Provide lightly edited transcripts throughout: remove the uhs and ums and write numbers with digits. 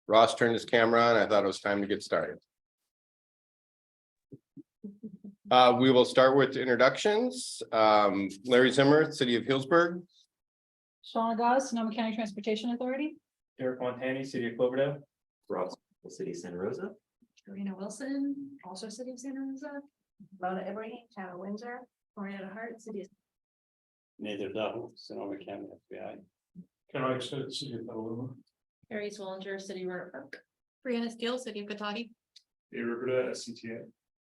Ross turned his camera on. I thought it was time to get started. We will start with introductions. Larry Zimmer, City of Healdsburg. Shauna Gauss, Sonoma County Transportation Authority. Eric Montani, City of Cloverdale. Ross, City of Santa Rosa. Karina Wilson, also City of Santa Rosa. Mona Ibrahim, Town of Windsor. Marietta Hart, City of. Nathan Dowell, Sonoma County FBI. Can I extend City of Petaluma? Harry Swillinger, City of Rohnert Park. Brianna Steele, City of Pataki. A Riverdale, SCTA.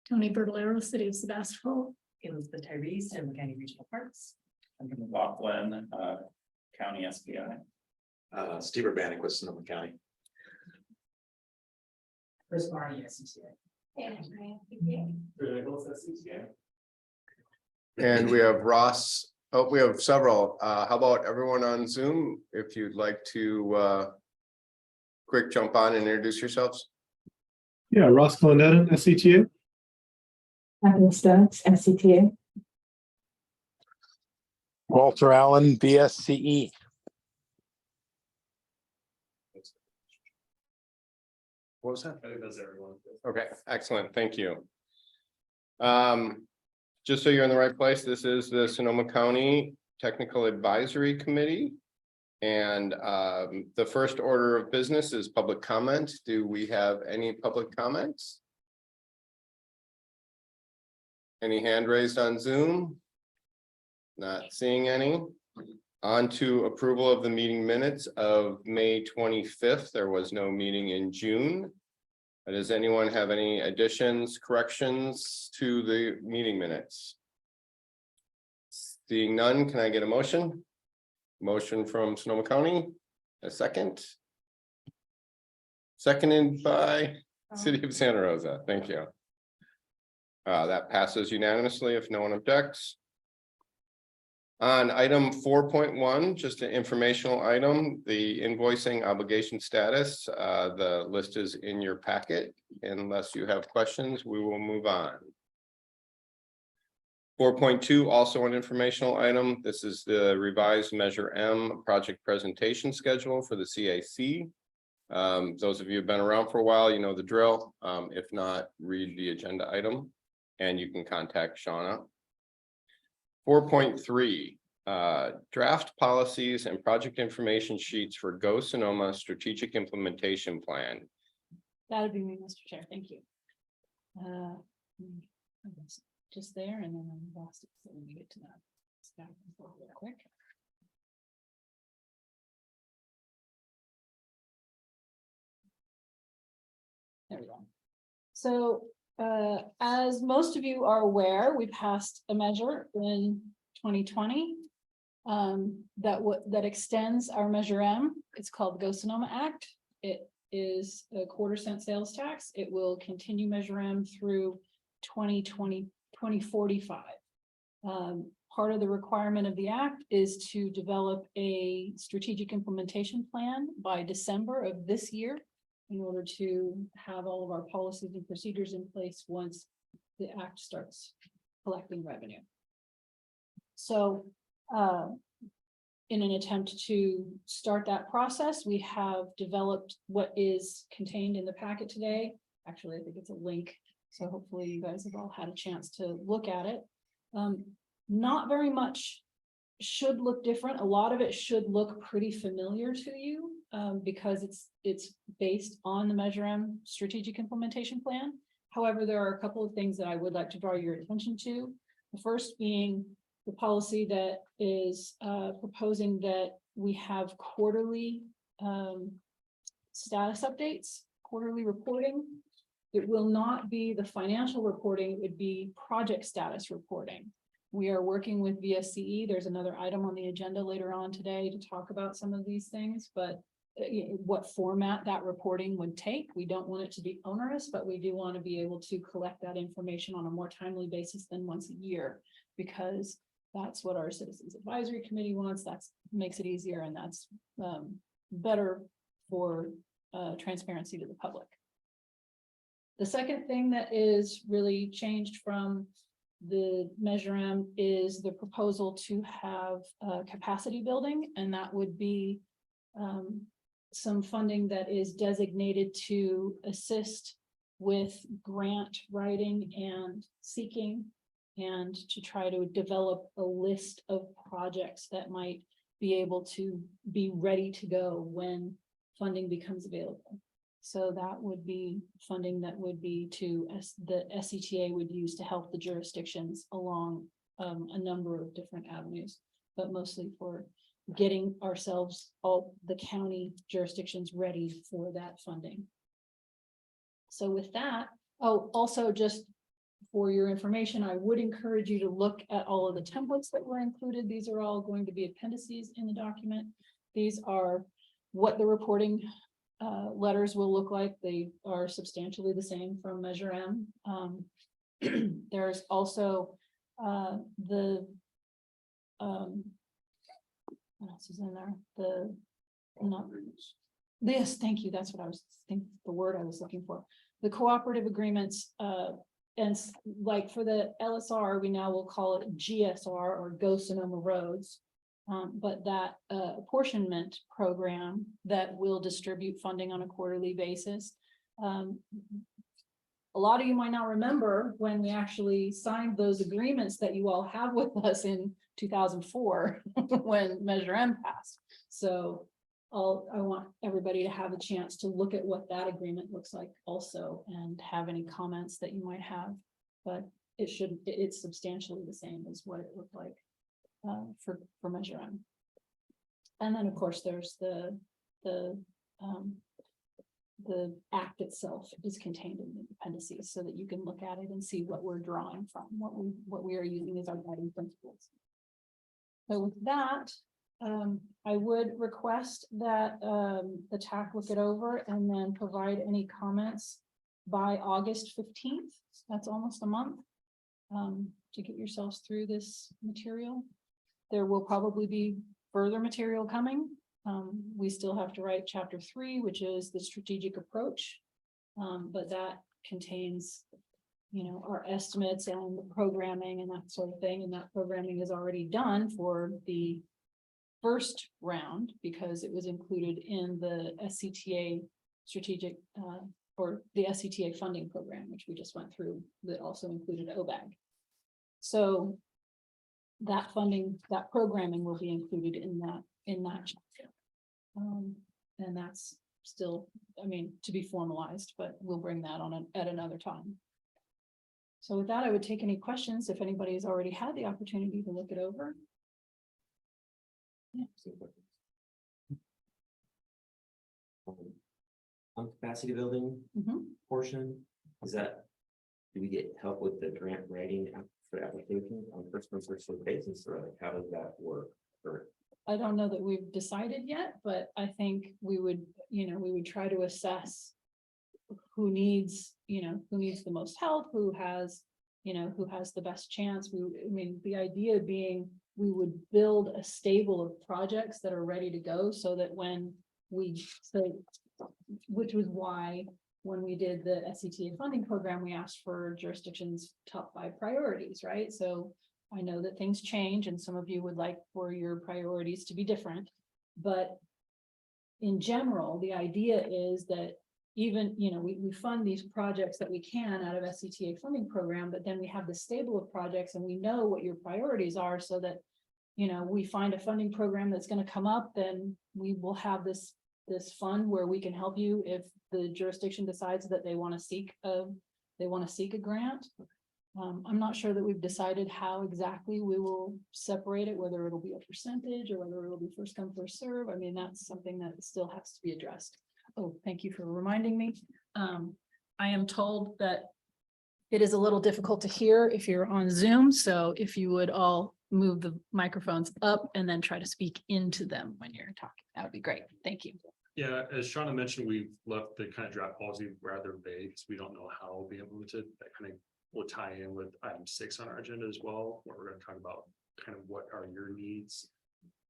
Tony Bertolero, City of Sebastopol. Elizabeth Tyrese, Sonoma County Regional Parks. I'm from Rockland, County SPI. Steve Urbanek with Sonoma County. Chris Marty, SCTA. And we have Ross. Oh, we have several. How about everyone on Zoom? If you'd like to quick jump on and introduce yourselves. Yeah, Ross Colonetta, SCTA. Evan Stokes, SCTA. Walter Allen, VSCE. What was that? I think that's everyone. Okay, excellent. Thank you. Just so you're in the right place, this is the Sonoma County Technical Advisory Committee. And the first order of business is public comment. Do we have any public comments? Any hand raised on Zoom? Not seeing any. On to approval of the meeting minutes of May 25th. There was no meeting in June. Does anyone have any additions, corrections to the meeting minutes? Seeing none, can I get a motion? Motion from Sonoma County, a second. Seconded by City of Santa Rosa. Thank you. That passes unanimously if no one objects. On item 4.1, just an informational item, the invoicing obligation status, the list is in your packet. Unless you have questions, we will move on. 4.2, also an informational item. This is the revised Measure M project presentation schedule for the CAC. Those of you who have been around for a while, you know the drill. If not, read the agenda item and you can contact Shauna. 4.3, draft policies and project information sheets for Go Sonoma strategic implementation plan. That would be me, Mr. Chair. Thank you. Just there and then I lost it. So let me get to that. Stop real quick. There we go. So as most of you are aware, we passed a measure in 2020 that extends our Measure M. It's called the Go Sonoma Act. It is a 1/4 sales tax. It will continue Measure M through 2045. Part of the requirement of the act is to develop a strategic implementation plan by December of this year in order to have all of our policies and procedures in place once the act starts collecting revenue. So in an attempt to start that process, we have developed what is contained in the packet today. Actually, I think it's a link. So hopefully you guys have all had a chance to look at it. Not very much should look different. A lot of it should look pretty familiar to you because it's based on the Measure M strategic implementation plan. However, there are a couple of things that I would like to draw your attention to. The first being the policy that is proposing that we have quarterly status updates, quarterly reporting. It will not be the financial reporting, it would be project status reporting. We are working with VSCE. There's another item on the agenda later on today to talk about some of these things, but what format that reporting would take. We don't want it to be onerous, but we do want to be able to collect that information on a more timely basis than once a year, because that's what our Citizens Advisory Committee wants. That makes it easier, and that's better for transparency to the public. The second thing that is really changed from the Measure M is the proposal to have capacity building, and that would be some funding that is designated to assist with grant writing and seeking, and to try to develop a list of projects that might be able to be ready to go when funding becomes available. So that would be funding that would be the SCTA would use to help the jurisdictions along a number of different avenues, but mostly for getting ourselves, all the county jurisdictions ready for that funding. So with that, oh, also just for your information, I would encourage you to look at all of the templates that were included. These are all going to be appendices in the document. These are what the reporting letters will look like. They are substantially the same from Measure M. There's also what else is in there? Yes, thank you. That's what I was thinking, the word I was looking for. The cooperative agreements, and like for the LSR, we now will call it GSR or Go Sonoma Roads. But that apportionment program that will distribute funding on a quarterly basis. A lot of you might not remember when we actually signed those agreements that you all have with us in 2004 when Measure M passed. So I want everybody to have a chance to look at what that agreement looks like also and have any comments that you might have. But it's substantially the same as what it looked like for Measure M. And then of course there's the act itself is contained in the appendices so that you can look at it and see what we're drawing from, what we are using as our guiding principles. So with that, I would request that the TAC look it over and then provide any comments by August 15th. That's almost a month to get yourselves through this material. There will probably be further material coming. We still have to write chapter 3, which is the strategic approach. But that contains, our estimates and the programming and that sort of thing. And that programming is already done for the first round because it was included in the SCTA strategic or the SCTA funding program, which we just went through, that also included OBAG. So that funding, that programming will be included in that chapter. And that's still, to be formalized, but we'll bring that on at another time. So with that, I would take any questions if anybody has already had the opportunity to look it over. Yeah. On capacity building portion, do we get help with the grant writing for application on first served basis, or like how does that work? I don't know that we've decided yet, but I think we would try to assess who needs the most help, who has the best chance. The idea being we would build a stable of projects that are ready to go so that which was why when we did the SCTA funding program, we asked for jurisdictions' top 5 priorities, right? So I know that things change and some of you would like for your priorities to be different, but in general, the idea is that even, we fund these projects that we can out of SCTA funding program, but then we have the stable of projects and we know what your priorities are so that, we find a funding program that's going to come up, then we will have this fund where we can help you if the jurisdiction decides that they want to seek a grant. I'm not sure that we've decided how exactly we will separate it, whether it'll be a percentage or whether it'll be first come, first serve. That's something that still has to be addressed. Oh, thank you for reminding me. I am told that it is a little difficult to hear if you're on Zoom. So if you would all move the microphones up and then try to speak into them when you're talking, that would be great. Thank you. Yeah, as Shauna mentioned, we've left the kind of draft policy rather vague because we don't know how it'll be implemented. That kind of will tie in with item 6 on our agenda as well, where we're going to talk about kind of what are your needs.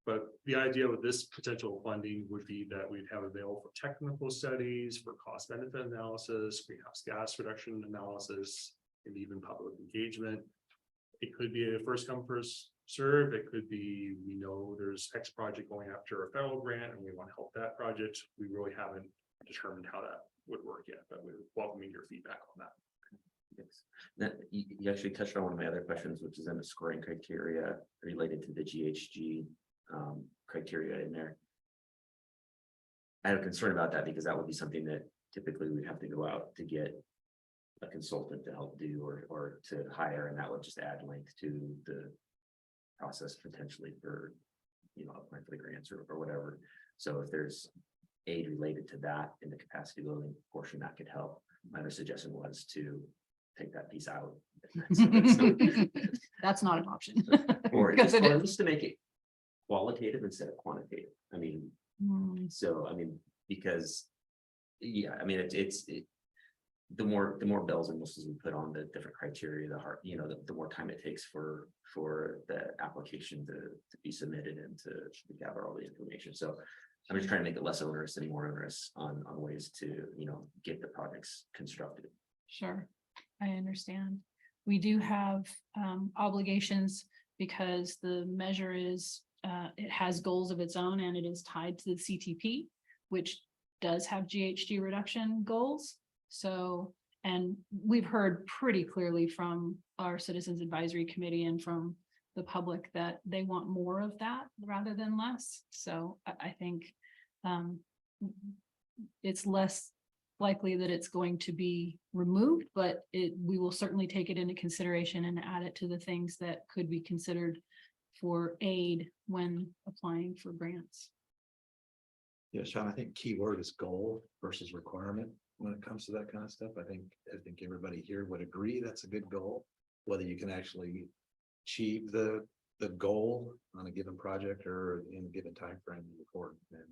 But the idea with this potential funding would be that we'd have available for technical studies, for cost benefit analysis, greenhouse gas reduction analysis, and even public engagement. It could be a first come, first serve. It could be, we know there's X project going after a federal grant and we want to help that project. We really haven't determined how that would work yet, but we're welcoming your feedback on that. Yes. That, you actually touched on one of my other questions, which is in the scoring criteria related to the GHG criteria in there. I have a concern about that because that would be something that typically we'd have to go out to get a consultant to help do or to hire, and that would just add length to the process potentially for, applying for the grants or whatever. So if there's aid related to that in the capacity building portion, that could help. My other suggestion was to take that piece out. That's not an option. Or Because it is. just to make it qualitative instead of quantitative. I mean, because, yeah, I mean, the more bells and whistles we put on the different criteria, the more time it takes for the application to be submitted and to gather all the information. So I'm just trying to make it less onerous and more onerous on ways to, get the projects constructed. Sure, I understand. We do have obligations because the measure is, it has goals of its own and it is tied to the CTP, which does have GHG reduction goals. So, and we've heard pretty clearly from our Citizens Advisory Committee and from the public that they want more of that rather than less. So I think it's less likely that it's going to be removed, but we will certainly take it into consideration and add it to the things that could be considered for aid when applying for grants. Yeah, Sean, I think key word is goal versus requirement when it comes to that kind of stuff. I think everybody here would agree that's a good goal. Whether you can actually achieve the goal on a given project or in a given time frame is important. And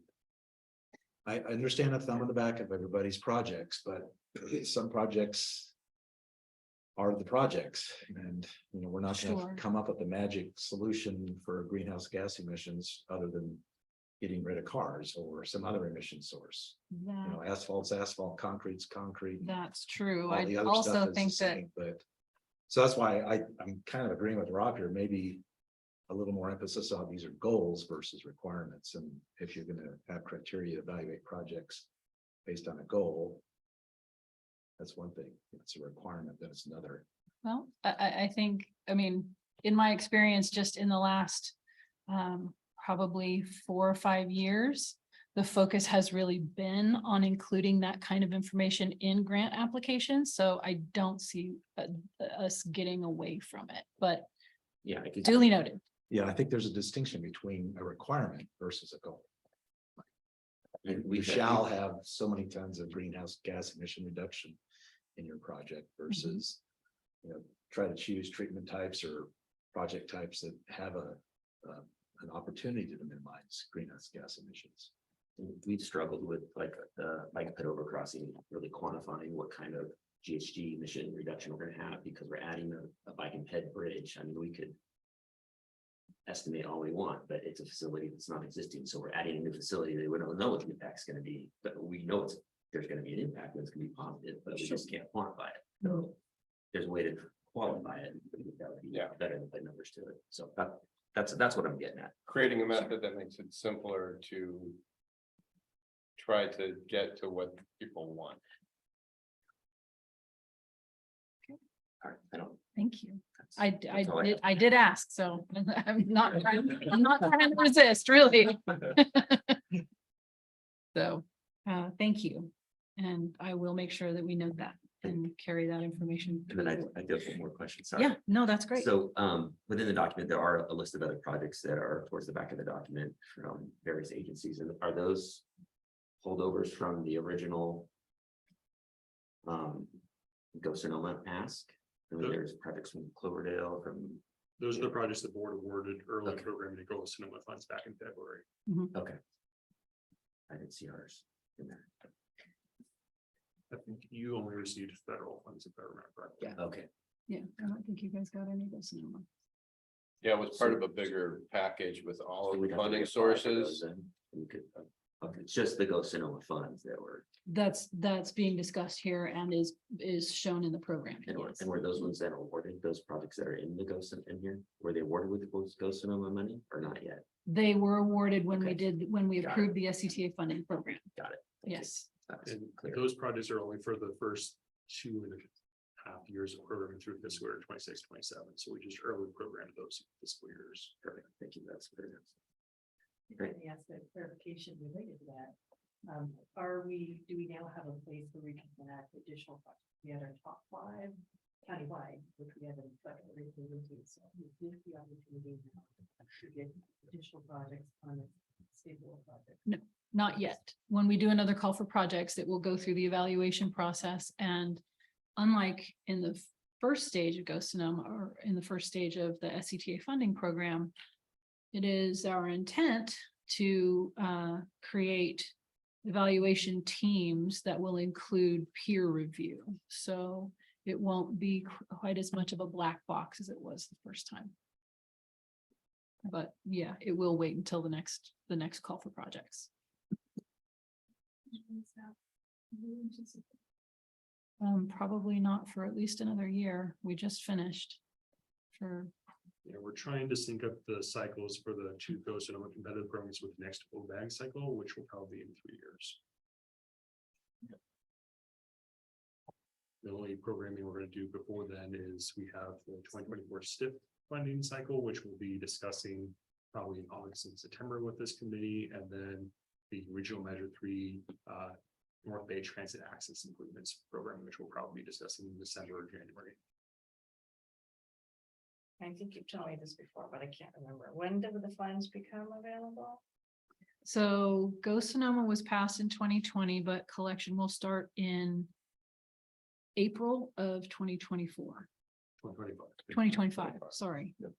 I understand a thumb on the back of everybody's projects, but some projects are the projects, and we're not going to come up with the magic solution for greenhouse gas emissions other than getting rid of cars or some other emission source. Asphalt's asphalt, concrete's concrete. That's true. All the I other also stuff is think the that same, but so that's why I'm kind of agreeing with Rob here, maybe a little more emphasis on these are goals versus requirements. And if you're going to have criteria to evaluate projects based on a goal, that's one thing. If it's a requirement, then it's another. well, I think, in my experience, just in the last probably 4 or 5 years, the focus has really been on including that kind of information in grant applications. So I don't see us getting away from it, but Yeah, I could duly noted. Yeah, I think there's a distinction between a requirement versus a goal. We shall have so many tons of greenhouse gas emission reduction in your project versus, try to choose treatment types or project types that have an opportunity to minimize greenhouse gas emissions. We've struggled with like the bike pit overcrossing, really quantifying what kind of GHG emission reduction we're going to have because we're adding a bike and ped bridge. I mean, we could estimate all we want, but it's a facility that's not existing. So we're adding a new facility that we don't know what the impact's going to be, but we know there's going to be an impact and it's going to be positive, but we just can't quantify it. So there's a way to qualify it. That would be better than put numbers to it. So that's what I'm getting at. Creating a method that makes it simpler to try to get to what people want. All right, I don't. Thank you. That's all I have. I did ask, so I'm not trying to resist, really. So, thank you. And I will make sure that we note that and carry that information. And then I do have one more question. Sorry. Yeah, no, that's great. So within the document, there are a list of other projects that are towards the back of the document from various agencies. And are those holdovers from the original Go Sonoma ask? I mean, there's projects from Cloverdale, from. Those are the projects the board awarded early programming to Go Sonoma funds back in February. Okay. I didn't see ours in there. I think you only received federal funds if I remember correctly. Yeah. Okay. Yeah, I don't think you guys got any of those. Yeah, it was part of a bigger package with all So of we'd the have to funding reapply for those sources. then. We could Okay, it's just the Go Sonoma funds that were, That's being discussed here and is shown in the program. Yes. and were those ones that are awarded, those projects that are in the in here, were they awarded with the Go Sonoma money or not yet? They were awarded when we Okay. did, when we Got it. approved the SCTA funding program. Got it. Thank you. Yes. That's And clear. those projects are only for the first 2.5 years of programming through fiscal year 26, 27. So we just early programmed those fiscal years. Perfect. Thank you. That's clear. Let me ask a clarification related to that. Do we now have a place where we can enact additional projects? We had our top 5 countywide, which we haven't into, so we give the opportunity now to get additional projects on a stable project. Not yet. When we do another call for projects, it will go through the evaluation process, and unlike in the first stage of Go Sonoma or in the first stage of the SCTA funding program, it is our intent to create evaluation teams that will include peer review. So it won't be quite as much of a black box as it was the first time. But yeah, it will wait until the next call for projects. Probably not for at least another year. We just finished. For Yeah, we're trying to sync up the cycles for the 2 Go Sonoma competitive programs with next OBAG cycle, which will probably be in 3 years. The only programming we're going to do before then is we have the 2024 STIP funding cycle, which we'll be discussing probably in August and September with this committee, and then the regional measure 3 North Bay Transit Access Improvements Program, which we'll probably be discussing in December or January. I think you've told me this before, but I can't remember. When did the funds become available? So Go Sonoma was passed in 2020, but collection will start in April of 2024. 2025, sorry. Yep.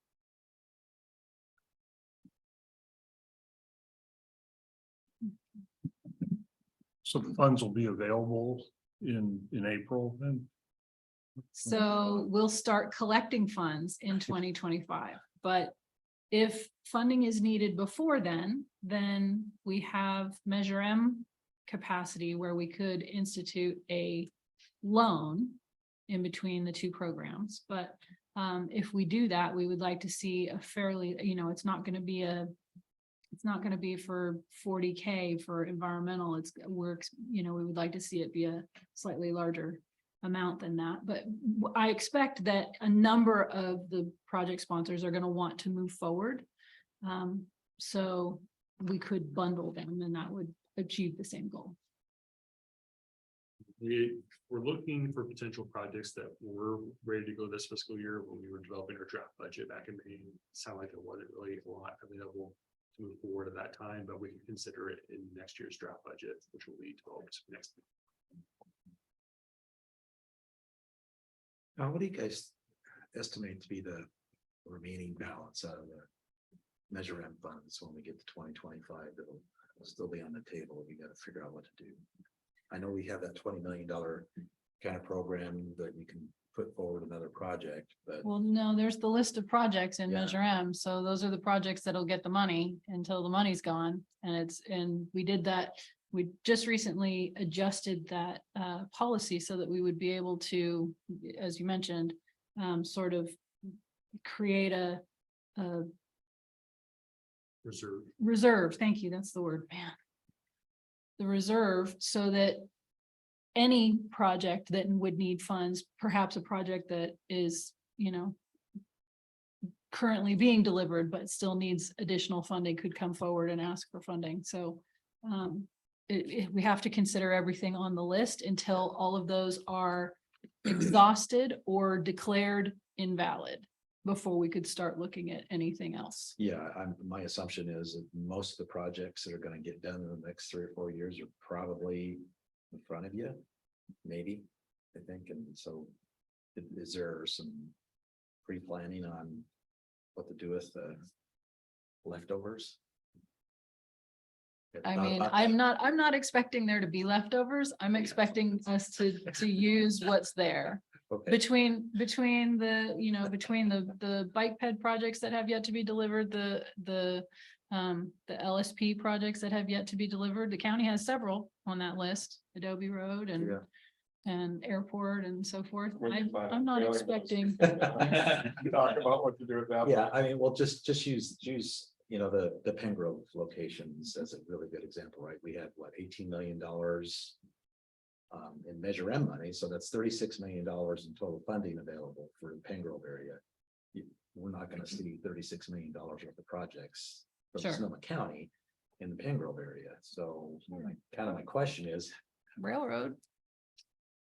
So the funds will be available in April then? So we'll start collecting funds in 2025, but if funding is needed before then we have Measure M capacity where we could institute a loan in between the 2 programs. But if we do that, we would like to see a fairly, it's not going to be for 40K for environmental. It's works, we would like to see it be a slightly larger amount than that. But I expect that a number of the project sponsors are going to want to move forward. So we could bundle them and that would achieve the same goal. We're looking for potential projects that were ready to go this fiscal year when we were developing our draft budget back in May. It sounded like there wasn't really a lot available to move forward at that time, but we can consider it in next year's draft budget, which will be developed next week. What do you guys estimate to be the remaining balance out of the Measure M funds when we get to 2025? That'll still be on the table. We got to figure out what to do. I know we have that $20 million kind of program that we can put forward another project, but Well, no, there's the list of projects in Yeah. Measure M. So those are the projects that'll get the money until the money's gone. And we did that. We just recently adjusted that policy so that we would be able to, as you mentioned, sort of create a reserve. Thank you. That's the word, man. The reserve so that any project that would need funds, perhaps a project that is, currently being delivered, but still needs additional funding, could come forward and ask for funding. So we have to consider everything on the list until all of those are exhausted or declared invalid before we could start looking at anything else. yeah, my assumption is that most of the projects that are going to get done in the next 3 or 4 years are probably in front of you, maybe, I think. And so is there some pre-planning on what to do with the leftovers? I mean, I'm not expecting there to be leftovers. I'm expecting us to use what's there. Okay. Between the bike ped projects that have yet to be delivered, the The LSP projects that have yet to be delivered, the county has several on that list, Adobe Road and. Yeah. And airport and so forth. We can find I'm not trailer. expecting, Talk about what to do with that. Yeah, I mean, well, just use, you know, the Pengrove locations as a really good example, right? We had what, $18 million in Measure M money, so that's $36 million in total funding available for the Pengrove area. We're not gonna see $36 million worth of projects from Sure. Sonoma County in the Pengrove area, so my question is, railroad,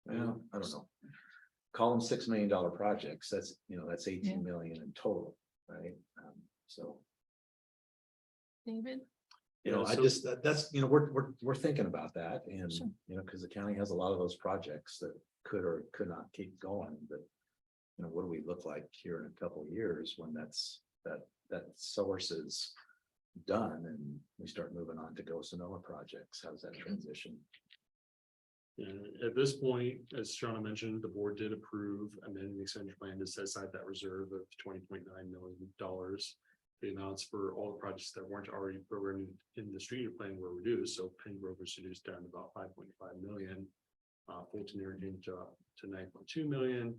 well, I don't know. Call them $6 million projects, that's, you know, that's 18 million in total, right? So, David, you know, Yeah, I so- just, that's, you know, we're thinking about that and, Sure. you know, because the county has a lot of those projects that could or could not keep going, but. You know, what do we look like here in a couple of years when that source is done and we start moving on to Go Sonoma projects? How's that transition? At this point, as Shauna mentioned, the board did approve amending the extension plan to set aside that reserve of $20.9 million. The amounts for all the projects that weren't already programmed in the strategic plan were reduced, so Pengrove was reduced down to about 5.5 million. Fulton Interchange up to 9.2 million.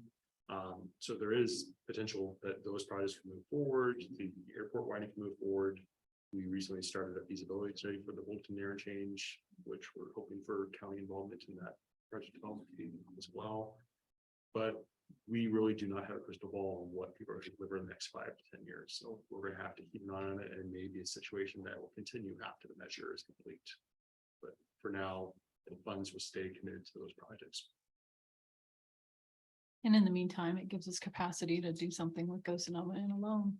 So there is potential that those projects can move forward, the airport widening can move forward. We recently started a feasibility study for the Fulton interchange, which we're hoping for county involvement in that project development as well. But we really do not have a crystal ball on what people are going to deliver in the next 5 to 10 years. So we're going to have to keep an eye on it, and maybe a situation that will continue after the measure is complete. But for now, the funds will stay committed to those projects. and in the meantime, it gives us capacity to do something with Go Sonoma and alone.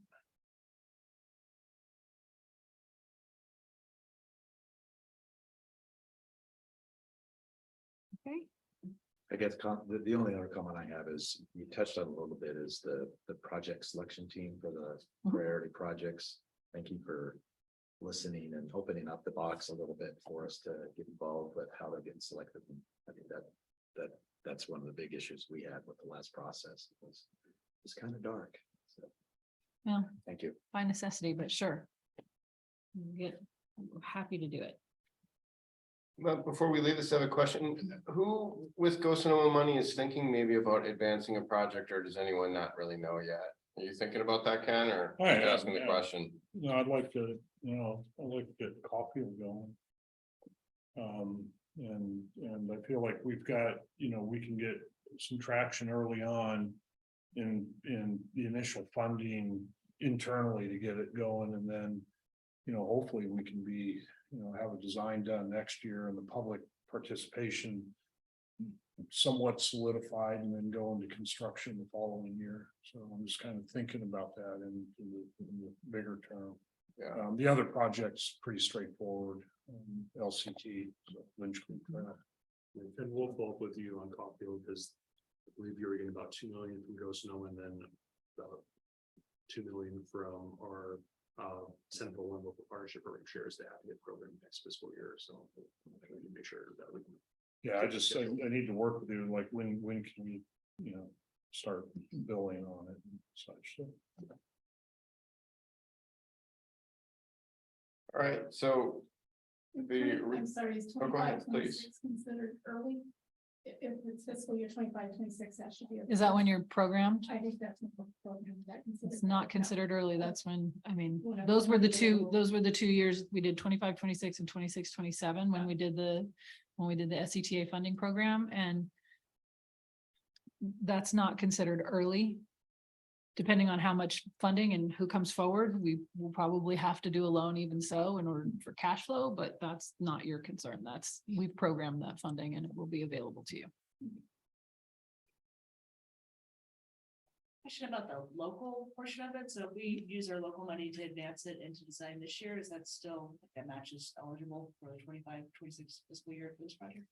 Okay, I guess the only other comment I have is, you touched on a little bit, is the project selection team for the priority projects. Thank you for listening and opening up the box a little bit for us to get involved with how they're getting selected. I think that's one of the big issues we had with the last process. It's kind of dark. So, well, thank you. by necessity, but sure. I'm happy to do it. But before we leave this, I have a question. Who with Go Sonoma money is thinking maybe about advancing a project, or does anyone not really know yet? Are you thinking about that, Ken, or I am, just asking the yeah. question? No, I'd like to, I'd like to get coffee going. And I feel like we've got, we can get some traction early on in the initial funding internally to get it going, and then, hopefully we can be, have a design done next year and the public participation somewhat solidified, and then go into construction the following year. So I'm just kind of thinking about that in the bigger term. Yeah. The other project's pretty straightforward, LCT, so Lynch Creek Trail. And we'll follow up with you on Caulfield, because I believe you were getting about 2 million from Go Sonoma, and then about 2 million from our Central and local partnership or shares the affiliate program next fiscal year. So we can make sure that we can. Yeah, I need to work with you, like when can we, start billing on it and such. So. All right, so I'm sorry, is Oh, go ahead, 25, please. 26 considered early? If it's fiscal year 25, 26, that should be. Is that when you're programmed? I think that's what the program that considered. It's not considered early. That's when, Whatever. those were the 2 years we did 25, 26 and 26, 27 when we did the SCTA funding program, and that's not considered early. Depending on how much funding and who comes forward, we will probably have to do a loan even so in order for cash flow, but that's not your concern. We've programmed that funding and it will be available to you. Question about the local portion of it. So we use our local money to advance it into design this year. Is that still, that matches eligible for the 25, 26 fiscal year for this project?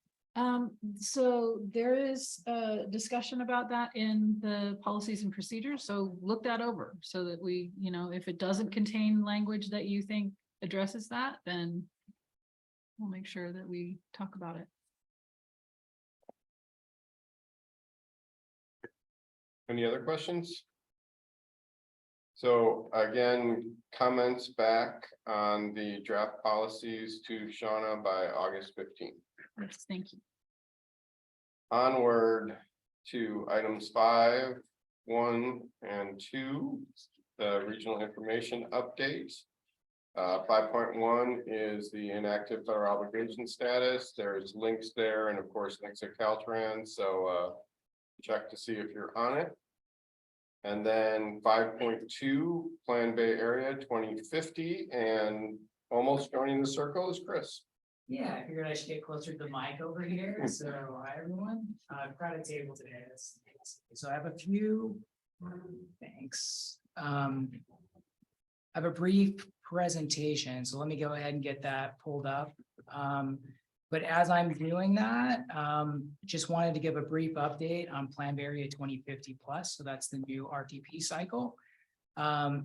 So there is a discussion about that in the policies and procedures, so look that over so that we, if it doesn't contain language that you think addresses that, then we'll make sure that we talk about it. any other questions? So again, comments back on the draft policies to Shauna by August 15th. Yes, thank you. Onward to items 5, 1, and 2, the regional information update. 5.1 is the inactive federal obligation status. There's links there, and of course, links at Caltrans. So check to see if you're on it. And then 5.2, Plan Bay Area 2050, and almost joining the circle is Chris. Yeah, I figured I should get closer to the mic over here. So hi, everyone. Crowded table today. So I have a few, thanks. I have a brief presentation, so let me go ahead and get that pulled up. But as I'm doing that, just wanted to give a brief update on Plan Bay Area 2050 plus. So that's the new RTP cycle.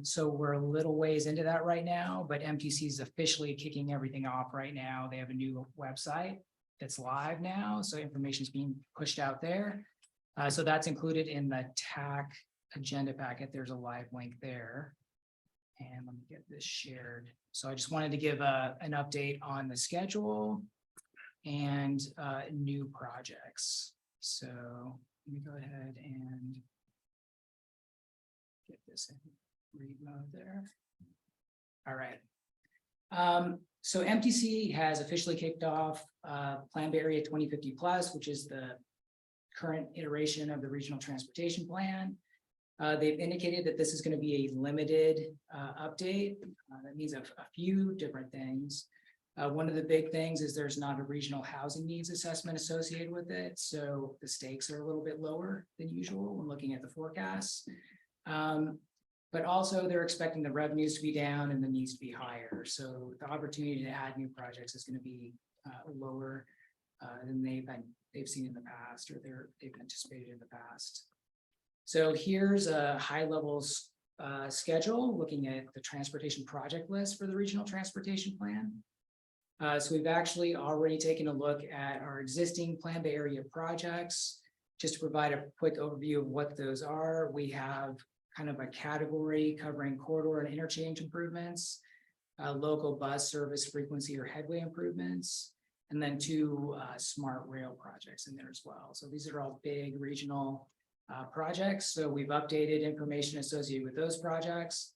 So we're a little ways into that right now, but MTC is officially kicking everything off right now. They have a new website that's live now, so information is being pushed out there. So that's included in the TAC agenda packet. There's a live link there. And let me get this shared. So I just wanted to give an update on the schedule and new projects. So let me go ahead and get this in read mode there. All right. So MTC has officially kicked off Plan Bay Area 2050 plus, which is the current iteration of the regional transportation plan. They've indicated that this is going to be a limited update. That means a few different things. One of the big things is there's not a regional housing needs assessment associated with it. So the stakes are a little bit lower than usual when looking at the forecasts. But also they're expecting the revenues to be down and the needs to be higher. So the opportunity to add new projects is going to be lower than they've seen in the past, or they've anticipated in the past. So here's a high levels schedule looking at the transportation project list for the regional transportation plan. So we've actually already taken a look at our existing Plan Bay Area projects. Just to provide a quick overview of what those are, we have kind of a category covering corridor and interchange improvements, local bus service frequency or headway improvements, and then 2 smart rail projects in there as well. So these are all big regional projects. So we've updated information associated with those projects.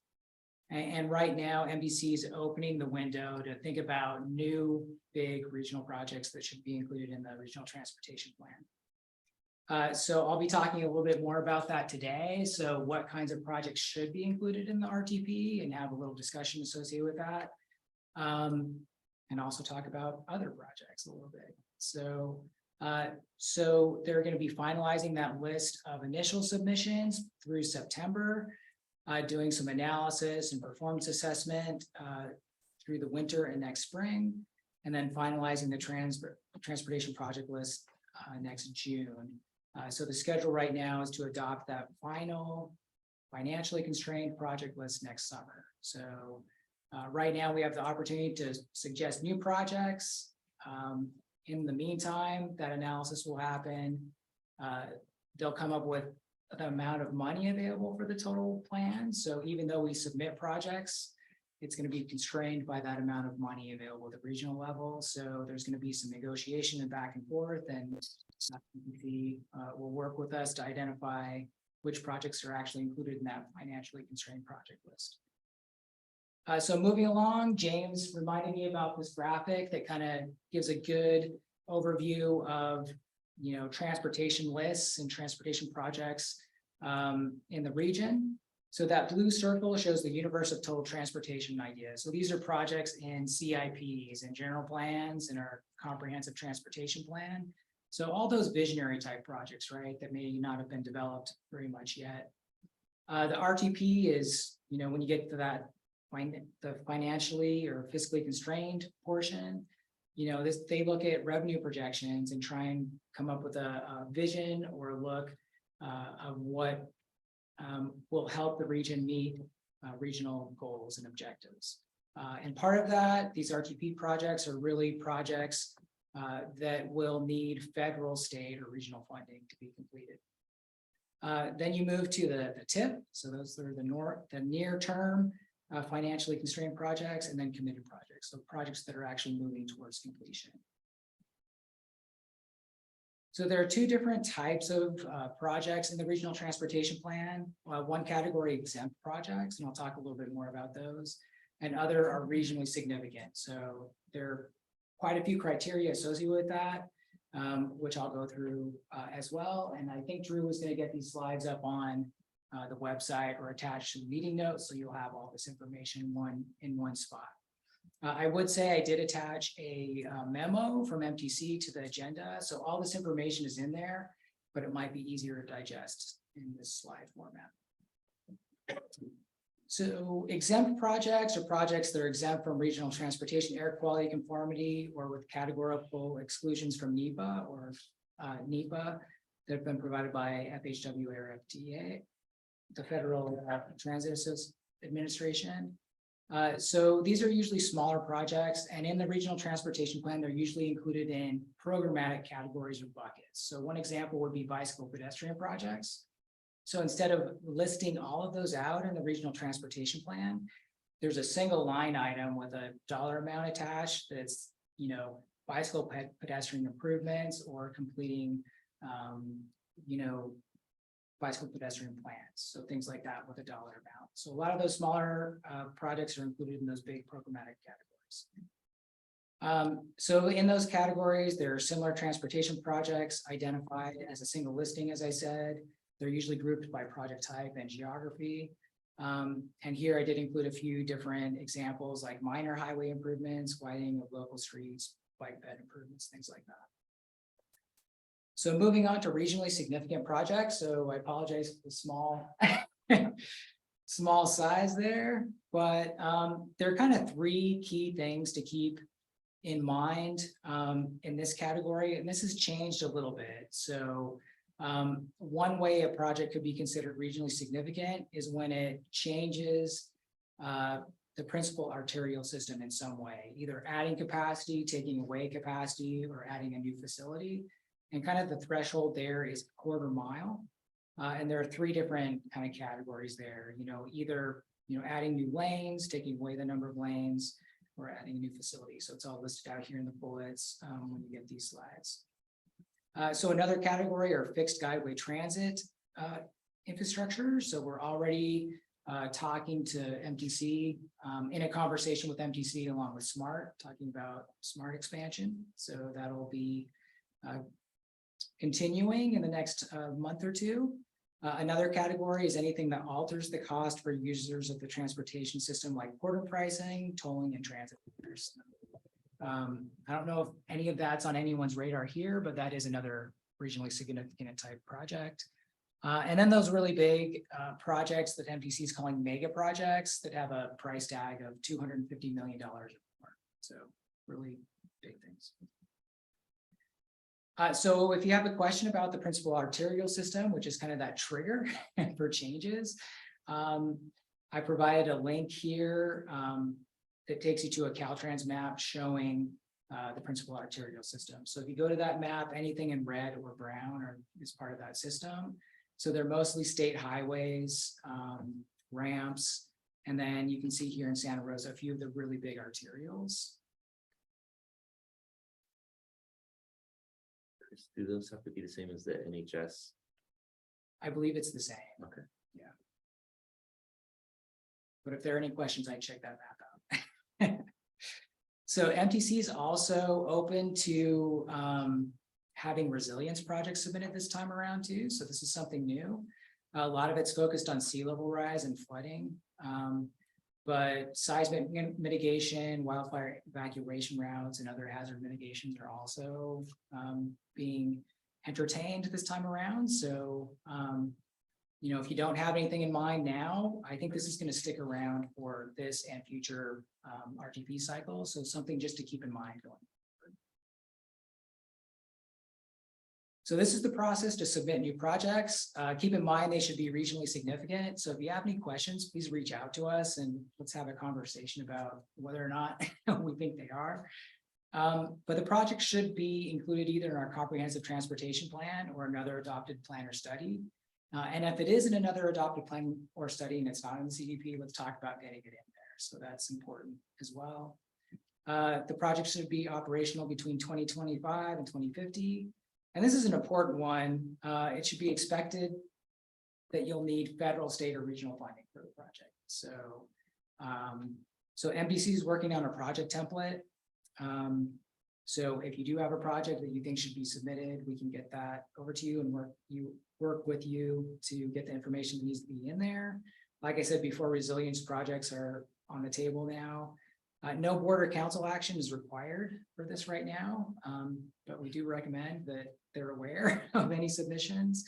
And right now, MBC is opening the window to think about new big regional projects that should be included in the regional transportation plan. So I'll be talking a little bit more about that today. So what kinds of projects should be included in the RTP and have a little discussion associated with that. And also talk about other projects a little bit. So they're going to be finalizing that list of initial submissions through September, doing some analysis and performance assessment through the winter and next spring, and then finalizing the transportation project list next June. So the schedule right now is to adopt that final financially constrained project list next summer. So right now we have the opportunity to suggest new projects. In the meantime, that analysis will happen. They'll come up with the amount of money available for the total plan. So even though we submit projects, it's going to be constrained by that amount of money available at the regional level. So there's going to be some negotiation and back and forth, and will work with us to identify which projects are actually included in that financially constrained project list. So moving along, James reminded me about this graphic that kind of gives a good overview of, transportation lists and transportation projects in the region. So that blue circle shows the universe of total transportation ideas. So these are projects in CIPs and general plans and our comprehensive transportation plan. So all those visionary type projects, right, that may not have been developed very much yet. The RTP is, when you get to that the financially or fiscally constrained portion, they look at revenue projections and try and come up with a vision or a look of what will help the region meet regional goals and objectives. And part of that, these RTP projects are really projects that will need federal, state, or regional funding to be completed. Then you move to the TIP, so those are the near term financially constrained projects, and then committed projects, so projects that are actually moving towards completion. So there are two different types of projects in the regional transportation plan. One category exempt projects, and I'll talk a little bit more about those, and other are regionally significant. So there are quite a few criteria associated with that, which I'll go through as well. And I think Drew was going to get these slides up on the website or attached to the meeting notes, so you'll have all this information in one spot. I would say I did attach a memo from MTC to the agenda, so all this information is in there, but it might be easier to digest in this slide format. So exempt projects are projects that are exempt from regional transportation air quality conformity or with categorical exclusions from NEPA or NEPA that have been provided by FHWA or FDA, the Federal Transit Administration. So these are usually smaller projects, and in the regional transportation plan, they're usually included in programmatic categories or buckets. So one example would be bicycle pedestrian projects. So instead of listing all of those out in the regional transportation plan, there's a single line item with a dollar amount attached that's, you know, bicycle pedestrian improvements or completing, you know, bicycle pedestrian plans. So things like that with a dollar amount. So a lot of those smaller projects are included in those big programmatic categories. So in those categories, there are similar transportation projects identified as a single listing, as I said. They're usually grouped by project type and geography. And here I did include a few different examples like minor highway improvements, widening of local streets, bike bed improvements, things like that. So moving on to regionally significant projects. So I apologize for the small, small size there, but there are kind of three key things to keep in mind in this category, and this has changed a little bit. So one way a project could be considered regionally significant is when it changes the principal arterial system in some way, either adding capacity, taking away capacity, or adding a new facility. And kind of the threshold there is a quarter mile. And there are three different kind of categories there, you know, either, you know, adding new lanes, taking away the number of lanes, or adding a new facility. So it's all listed out here in the bullets when you get these slides. So another category are fixed guideway transit infrastructure. So we're already talking to MTC in a conversation with MTC along with SMART, talking about SMART expansion. So that'll be continuing in the next month or two. Another category is anything that alters the cost for users of the transportation system, like portal pricing, tolling, and transit fares. I don't know if any of that's on anyone's radar here, but that is another regionally significant type project. And then those really big projects that MTC is calling mega projects that have a price tag of $250 million or more. So really big things. So if you have a question about the principal arterial system, which is kind of that trigger for changes, I provided a link here that takes you to a Caltrans map showing the principal arterial system. So if you go to that map, anything in red or brown is part of that system. So they're mostly state highways, ramps, and then you can see here in Santa Rosa a few of the really big arterials. Do those have to be the same as the NHS? I believe it's the same. Okay. Yeah. But if there are any questions, I check that map out. So MTC is also open to having resilience projects submitted this time around too. So this is something new. A lot of it's focused on sea level rise and flooding. But seismic mitigation, wildfire evacuation routes, and other hazard mitigations are also being entertained this time around. So, you know, if you don't have anything in mind now, I think this is going to stick around for this and future RTP cycles. So something just to keep in mind going forward. So this is the process to submit new projects. Keep in mind they should be regionally significant. So if you have any questions, please reach out to us and let's have a conversation about whether or not we think they are. But the project should be included either in our comprehensive transportation plan or another adopted plan or study. And if it isn't another adopted plan or study and it's not in the CDP, let's talk about getting it in there. So that's important as well. The project should be operational between 2025 and 2050. And this is an important one. It should be expected that you'll need federal, state, or regional funding for the project. So, so MPC is working on a project template. So if you do have a project that you think should be submitted, we can get that over to you and work with you to get the information that needs to be in there. Like I said before, resilience projects are on the table now. No board or council action is required for this right now, but we do recommend that they're aware of any submissions.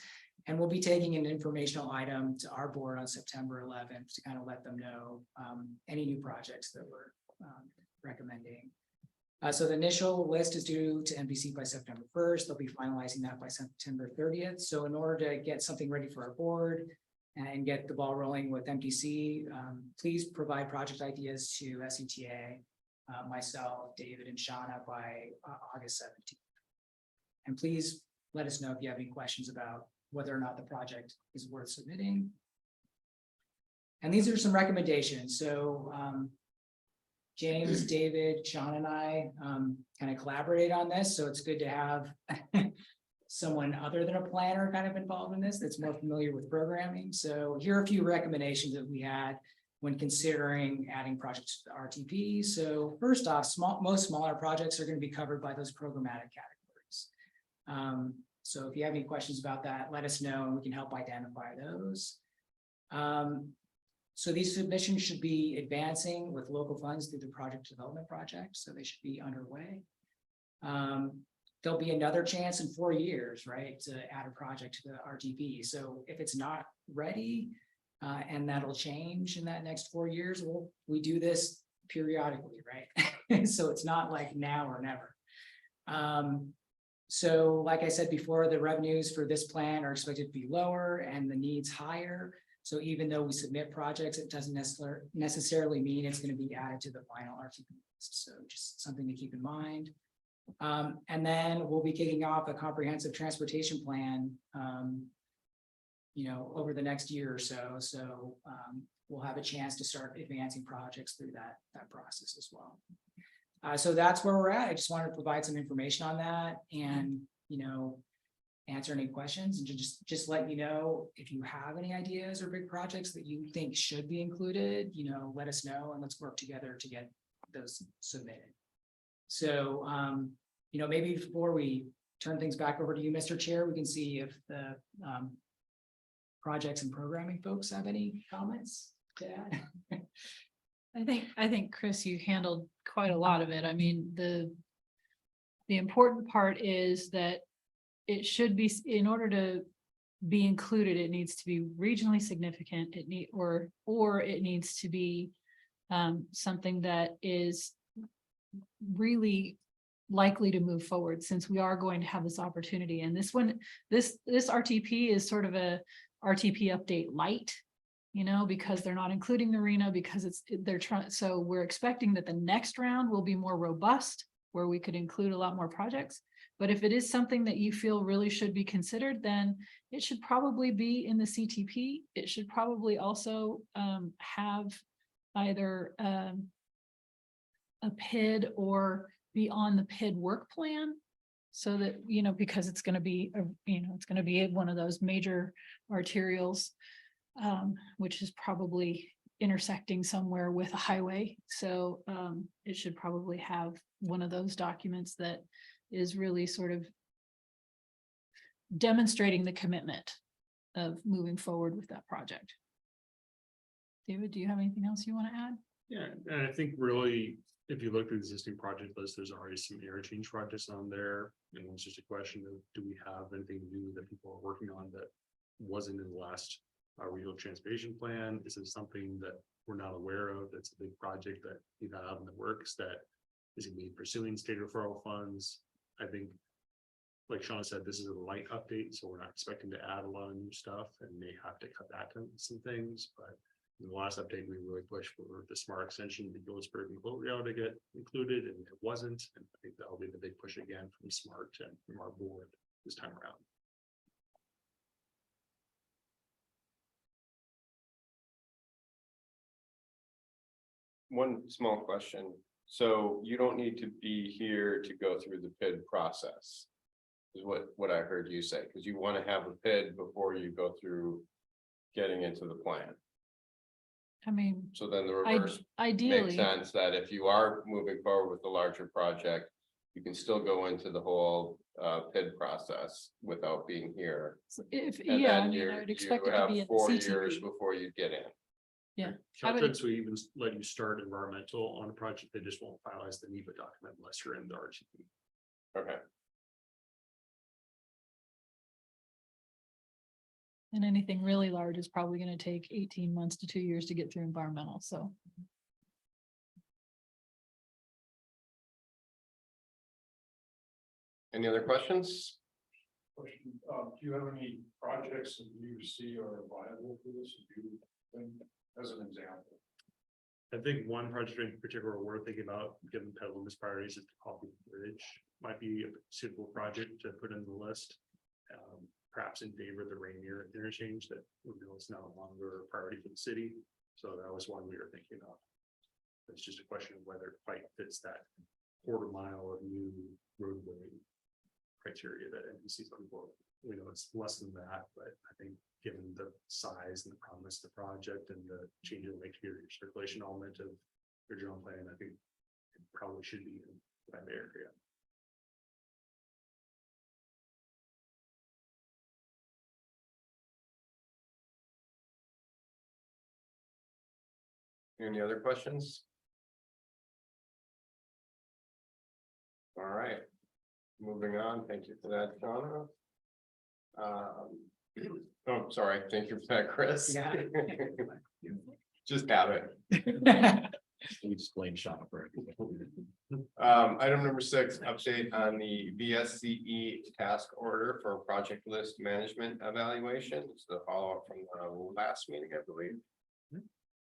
And we'll be taking an informational item to our board on September 11th to kind of let them know any new projects that we're recommending. So the initial list is due to NBC by September 1st. They'll be finalizing that by September 30th. So in order to get something ready for our board and get the ball rolling with MPC, please provide project ideas to SCTA, myself, David, and Shauna by August 17th. And please let us know if you have any questions about whether or not the project is worth submitting. And these are some recommendations. So James, David, Sean, and I kind of collaborate on this. So it's good to have someone other than a planner kind of involved in this that's more familiar with programming. So here are a few recommendations that we had when considering adding projects to the RTP. So first off, most smaller projects are going to be covered by those programmatic categories. So if you have any questions about that, let us know and we can help identify those. So these submissions should be advancing with local funds through the project development project. So they should be underway. There'll be another chance in 4 years, right, to add a project to the RTP. So if it's not ready, and that'll change in that next 4 years, we do this periodically, right? So it's not like now or never. So like I said before, the revenues for this plan are expected to be lower and the needs higher. So even though we submit projects, it doesn't necessarily mean it's going to be added to the final RTP list. So just something to keep in mind. And then we'll be kicking off a comprehensive transportation plan, over the next year or so. So we'll have a chance to start advancing projects through that process as well. So that's where we're at. I just wanted to provide some information on that and, answer any questions and just let you know if you have any ideas or big projects that you think should be included, let us know and let's work together to get those submitted. So, maybe before we turn things back over to you, Mr. Chair, we can see if the projects and programming folks have any comments to add. I think, Chris, you handled quite a lot of it. I mean, the important part is that it should be, in order to be included, it needs to be regionally significant. Or it needs to be something that is really likely to move forward, since we are going to have this opportunity. And this RTP is sort of a RTP update light, because they're not including the arena because they're trying. So we're expecting that the next round will be more robust, where we could include a lot more projects. But if it is something that you feel really should be considered, then it should probably be in the CTP. It should probably also have either a PID or be on the PID work plan, so that, because it's going to be, it's going to be one of those major arterials, which is probably intersecting somewhere with a highway. So it should probably have one of those documents that is really sort of demonstrating the commitment of moving forward with that project. David, do you have anything else you want to add? Yeah, and I think really, if you look at the existing project list, there's already some interchange projects on there. And it's just a question of, do we have anything new that people are working on that wasn't in the last regional transportation plan? Is it something that we're not aware of that's a big project that you have in the works that is going to be pursuing state referral funds? I think, like Sean said, this is a light update, so we're not expecting to add a lot of new stuff and may have to cut back on some things. But in the last update, we really pushed for the smart extension to Gillsburg and Cloverdale to get included, and it wasn't. And I think that'll be the big push again from smart and from our board this time around. one small question. So you don't need to be here to go through the PID process. Is what I heard you say, because you want to have a PID before you go through getting into the plan. I mean, So then the reverse makes ideally, sense that if you are moving forward with the larger project, you can still go into the whole PID process without being here. if, And yeah, I then mean, I would expect it to have be in the 4 years CTP. before you get in. Yeah, I would- Caltrans will even let you start environmental on a project, they just won't finalize the NEPA document unless you're in the RCP. Okay. And anything really large is probably gonna take 18 months to 2 years to get through environmental, so. Any other questions? Question, do you have any projects that you see are viable for this? Do you think, as an example? I think one project in particular we're thinking about, given Petaluma's priorities, is the Coffee Bridge. Might be a suitable project to put in the list. Perhaps in favor of the Rainier interchange that we know is no longer a priority for the city. So that was one we were thinking of. It's just a question of whether it quite fits that quarter-mile of new roadway criteria that NBC is looking for. We know it's less than that, but I think given the size and the promise of the project and the change in make your circulation element of your general plan, I think it probably should be in that area. Any other questions? All right, moving on. Thank you for that, Donna. Oh, sorry. Thank you for that, Chris. Yeah. Just have it. We just blame Sean for it. Item number 6, update on the VSCE task order for project list management evaluation. It's the follow-up from the last meeting, I believe.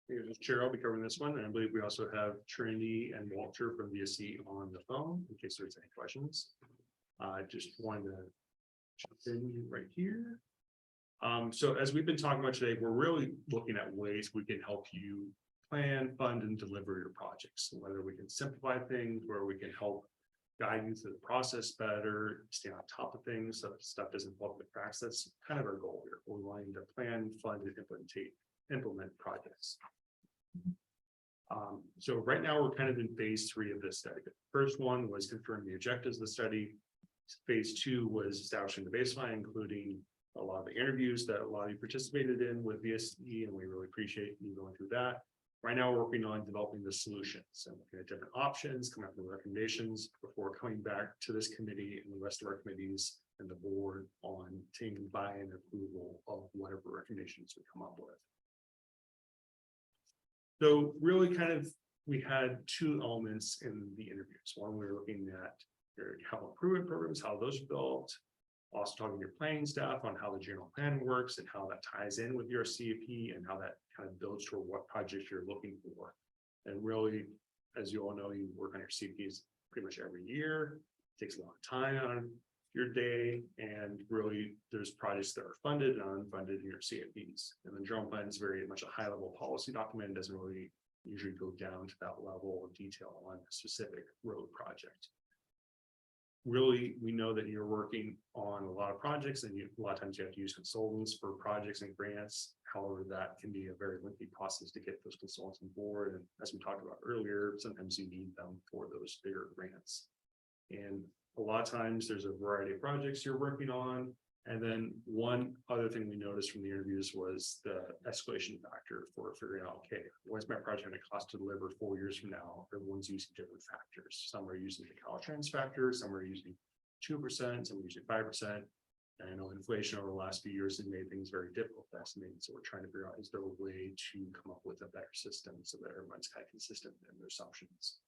Here's the chair, I'll be covering this one, and I believe we also have Trinity and Walter from VSC on the phone in case there's any questions. I just wanted to jump in right here. So as we've been talking about today, we're really looking at ways we can help you plan, fund, and deliver your projects. Whether we can simplify things, where we can help guide you through the process better, stay on top of things so that stuff doesn't fall through the cracks. That's kind of our goal here. We're wanting to plan, fund, and implement projects. So right now we're kind of in phase 3 of this study. The first one was confirming the objectives of the study. Phase 2 was establishing the baseline, including a lot of the interviews that a lot of you participated in with VSCE, and we really appreciate you going through that. Right now, we're working on developing the solutions and looking at different options, coming up with recommendations before coming back to this committee and the rest of our committees and the board on taking buy-in approval of whatever recommendations we come up with. So really kind of, we had 2 elements in the interviews. One, we were looking at your capital improvement programs, how those are built. Also talking to your planning staff on how the general plan works and how that ties in with your CAP and how that kind of builds toward what projects you're looking for. And really, as you all know, you work on your CAPs pretty much every year. It takes a lot of time on your day, and really there's projects that are funded and unfunded in your CAPs. And the general plan is very much a high-level policy document. It doesn't really usually go down to that level of detail on a specific road project. Really, we know that you're working on a lot of projects, and a lot of times you have to use consultants for projects and grants. However, that can be a very lengthy process to get those consultants on board. And as we talked about earlier, sometimes you need them for those bigger grants. And a lot of times there's a variety of projects you're working on. And then one other thing we noticed from the interviews was the escalation factor for figuring out, okay, what's my project going to cost to deliver 4 years from now? Everyone's using different factors. Some are using the Caltrans factor, some are using 2%, some are using 5%. And I know inflation over the last few years has made things very difficult to estimate. So we're trying to figure out, is there a way to come up with a better system so that everyone's kind of consistent in their assumptions?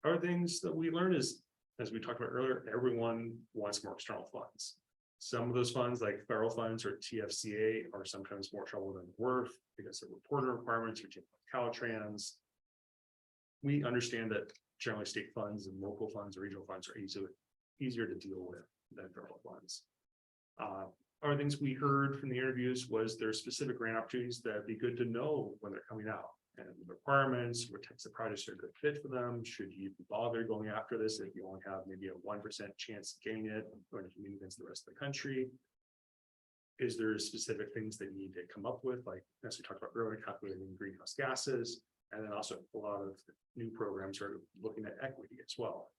Other things that we learned is, as we talked about earlier, everyone wants more external funds. Some of those funds, like federal funds or TFCA, are sometimes more trouble than worth because of reporting requirements or Caltrans. We understand that generally state funds and local funds or regional funds are easier to deal with than federal funds. Other things we heard from the interviews was there's specific grant opportunities that'd be good to know when they're coming out. and the requirements, what types of projects are a good fit for them, should you bother going after this if you only have maybe a 1% chance of getting it, or if you meet against the rest of the country? Is there specific things that you need to come up with, like as we talked about earlier, calculating greenhouse gases, and then also a lot of new programs are looking at equity as well.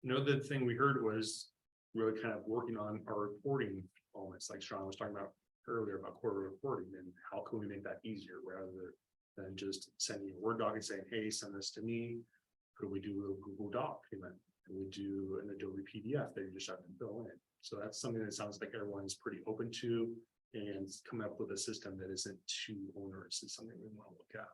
Another thing we heard was really kind of working on our reporting elements, like Sean was talking about earlier about quarterly reporting, and how can we make that easier rather than just sending a Word doc and saying, hey, send this to me. Could we do a Google Doc document? Can we do an Adobe PDF that you just have to fill in? So that's something that sounds like everyone's pretty open to, and come up with a system that isn't too onerous is something we want to look at.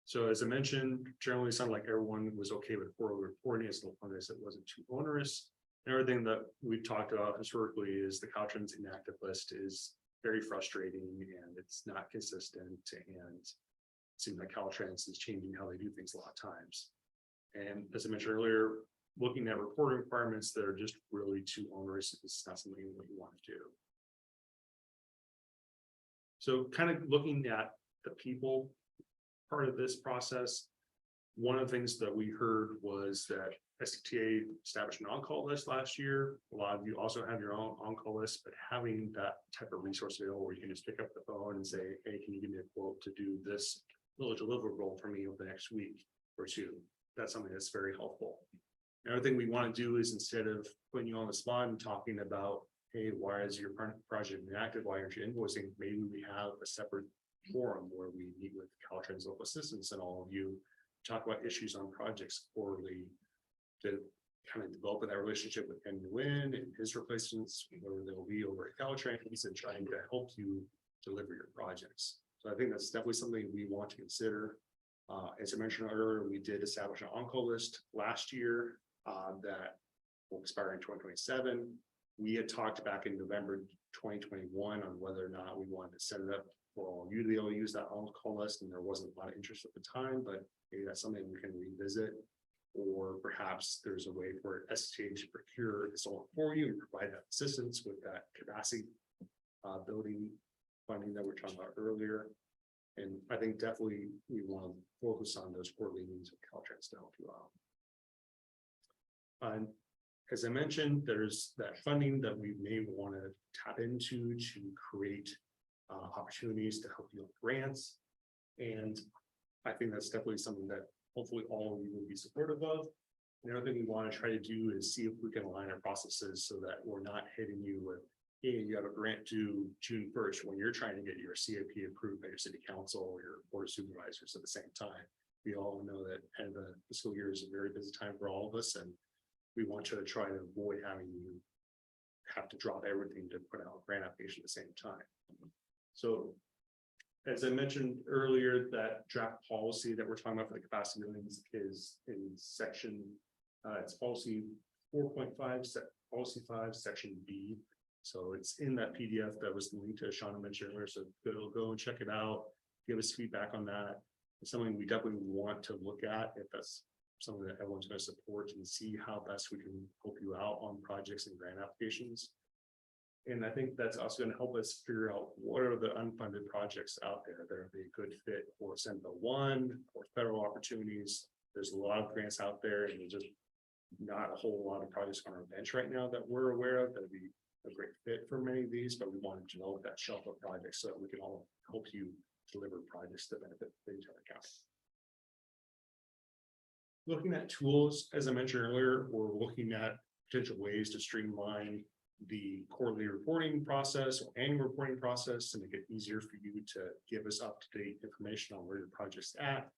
So as I mentioned, generally it sounded like everyone was okay with quarterly reporting as long as it wasn't too onerous. And everything that we've talked about historically is the Caltrans inactive list is very frustrating and it's not consistent, and it seems like Caltrans is changing how they do things a lot of times. And as I mentioned earlier, looking at reporting requirements that are just really too onerous is not something that you want to do. So kind of looking at the people part of this process, one of the things that we heard was that SCTA established an on-call list last year. A lot of you also have your own on-call list, but having that type of resource available where you can just pick up the phone and say, hey, can you give me a quote to do this little deliverable for me over the next week or two? That's something that's very helpful. Another thing we want to do is, instead of putting you on the spot and talking about, hey, why is your project inactive? Why aren't you invoicing? Maybe we have a separate forum where we meet with Caltrans local assistants and all of you, talk about issues on projects quarterly, to kind of develop that relationship with Ken Nguyen and his replacements, where they'll be over at Caltrans and trying to help you deliver your projects. So I think that's definitely something we want to consider. As I mentioned earlier, we did establish an on-call list last year that will expire in 2027. We had talked back in November 2021 on whether or not we wanted to set it up for all you to be able to use that on-call list, and there wasn't a lot of interest at the time, but maybe that's something we can revisit. Or perhaps there's a way for SCTA to procure this all for you and provide that assistance with that capacity building funding that we were talking about earlier. And I think definitely we want to focus on those quarterly meetings with Caltrans to help you out. And as I mentioned, there's that funding that we may want to tap into to create opportunities to help you with grants. And I think that's definitely something that hopefully all of you will be supportive of. Another thing we want to try to do is see if we can align our processes so that we're not hitting you with, hey, you have a grant due June 1st when you're trying to get your CIP approved by your city council or your board of supervisors at the same time. We all know that end of the fiscal year is a very busy time for all of us, and we want you to try to avoid having you have to drop everything to put out a grant application at the same time. So as I mentioned earlier, that draft policy that we're talking about for the capacity buildings is in section, it's policy 4.5, policy 5, section B. So it's in that PDF that was linked to Shauna mentioned earlier. So go and check it out. Give us feedback on that. It's something we definitely want to look at if that's something that everyone's going to support, and see how best we can help you out on projects and grant applications. And I think that's also going to help us figure out what are the unfunded projects out there that are a good fit for Senate 1 or federal opportunities. There's a lot of grants out there, and there's just not a whole lot of projects on our bench right now that we're aware of that would be a great fit for many of these, but we want to develop that shelf of projects so that we can all help you deliver projects that benefit the entire county. Looking at tools, as I mentioned earlier, we're looking at potential ways to streamline the quarterly reporting process or annual reporting process to make it easier for you to give us up-to-date information on where your project's at,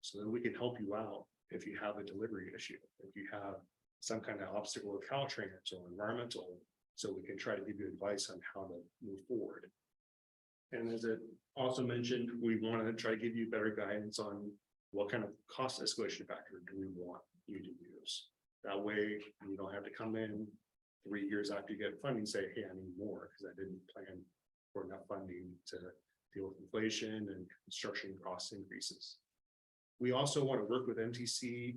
so that we can help you out if you have a delivery issue, if you have some kind of obstacle with Caltrans or environmental, so we can try to give you advice on how to move forward. And as it also mentioned, we want to try to give you better guidance on what kind of cost escalation factor do we want you to use. That way you don't have to come in 3 years after you get funding and say, hey, I need more because I didn't plan for enough funding to deal with inflation and construction cost increases. We also want to work with MTC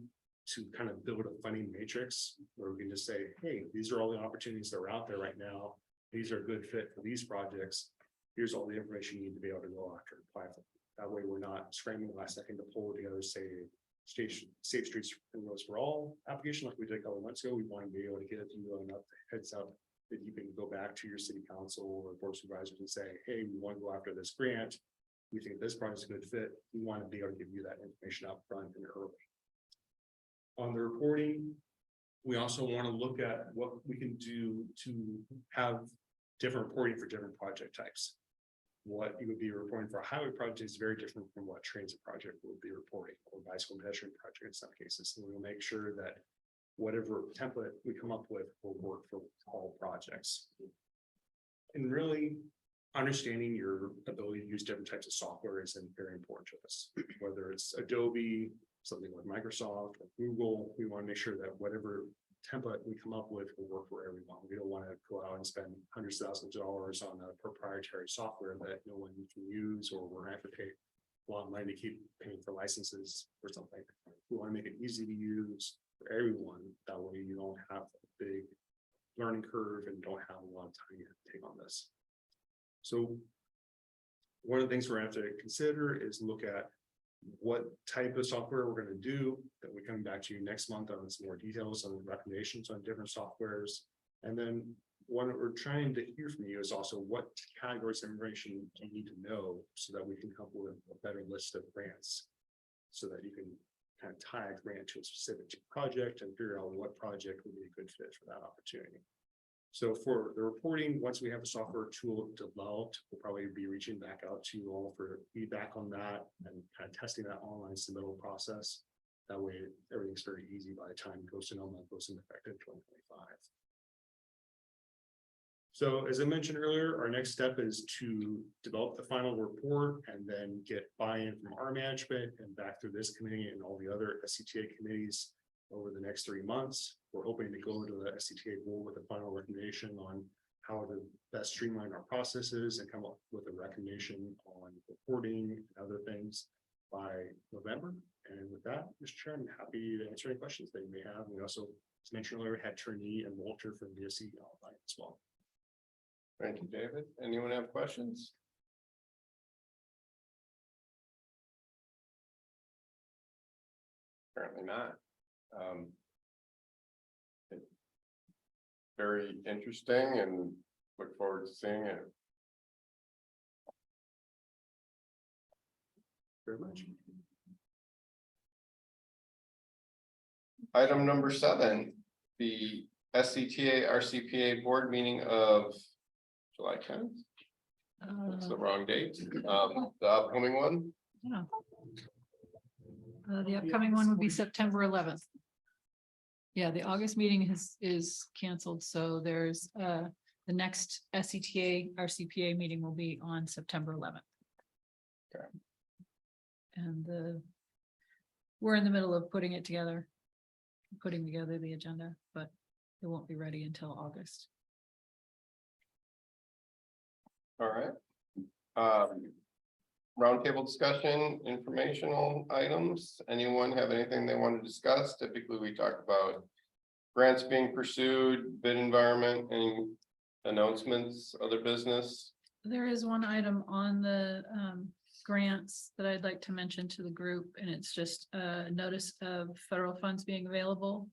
to kind of build a funding matrix where we can just say, hey, these are all the opportunities that are out there right now. These are a good fit for these projects. here's all the information you need to be able to go after and apply for. That way, we're not scrambling last second to pull together, say, station, Safe Streets and Roads for All application like we did a couple of months ago. We want to be able to get you enough heads up that you can go back to your city council or board of supervisors and say, hey, we want to go after this grant. We think this project is a good fit. We want to be able to give you that information up front and early. On the reporting, we also want to look at what we can do to have different reporting for different project types. What you would be reporting for a highway project is very different from what transit project will be reporting, or bicycle pedestrian project in some cases. So we'll make sure that whatever template we come up with will work for all projects. And really understanding your ability to use different types of software is very important to us. Whether it's Adobe, something like Microsoft or Google, we want to make sure that whatever template we come up with will work for everyone. We don't want to go out and spend hundreds of thousands of dollars on a proprietary software that no one can use, or we're going to have to pay a lot of money to keep paying for licenses or something. We want to make it easy to use for everyone. That way you don't have a big learning curve and don't have a lot of time to take on this. So one of the things we're going to have to consider is look at what type of software we're going to do, that we come back to you next month on some more details on recommendations on different softwares. And then what we're trying to hear from you is also what categories of information do you need to know so that we can come up with a better list of grants, so that you can kind of tie a grant to a specific project and figure out what project would be a good fit for that opportunity. So for the reporting, once we have a software tool developed, we'll probably be reaching back out to you all for feedback on that and kind of testing that online submittal process. That way, everything's very easy by the time Go Sonoma goes into effect in 2025. So as I mentioned earlier, our next step is to develop the final report and then get buy-in from our management and back through this committee and all the other SCTA committees over the next 3 months. We're hoping to go to the SCTA board with a final recommendation on how to best streamline our processes and come up with a recommendation on reporting and other things by November. And with that, Mr. Chair, I'm happy to answer any questions that you may have. We also, as mentioned earlier, had Trinity and Walter from VSCE online as well. Thank you, David. Anyone have questions? Apparently not. Very interesting and look forward to seeing it. Very much. Item number 7, the SCTA RCPA board meeting of July 10th. That's the wrong date. The upcoming one. Yeah. The upcoming one would be September 11th. Yeah, the August meeting is canceled, so there's the next SCTA RCPA meeting will be on September 11th. Okay. And we're in the middle of putting together the agenda, but it won't be ready until August. All right. Roundtable discussion, informational items. Anyone have anything they want to discuss? Typically, we talk about grants being pursued, bid environment, any announcements, other business. There is one item on the grants that I'd like to mention to the group, and it's just a notice of federal funds being available,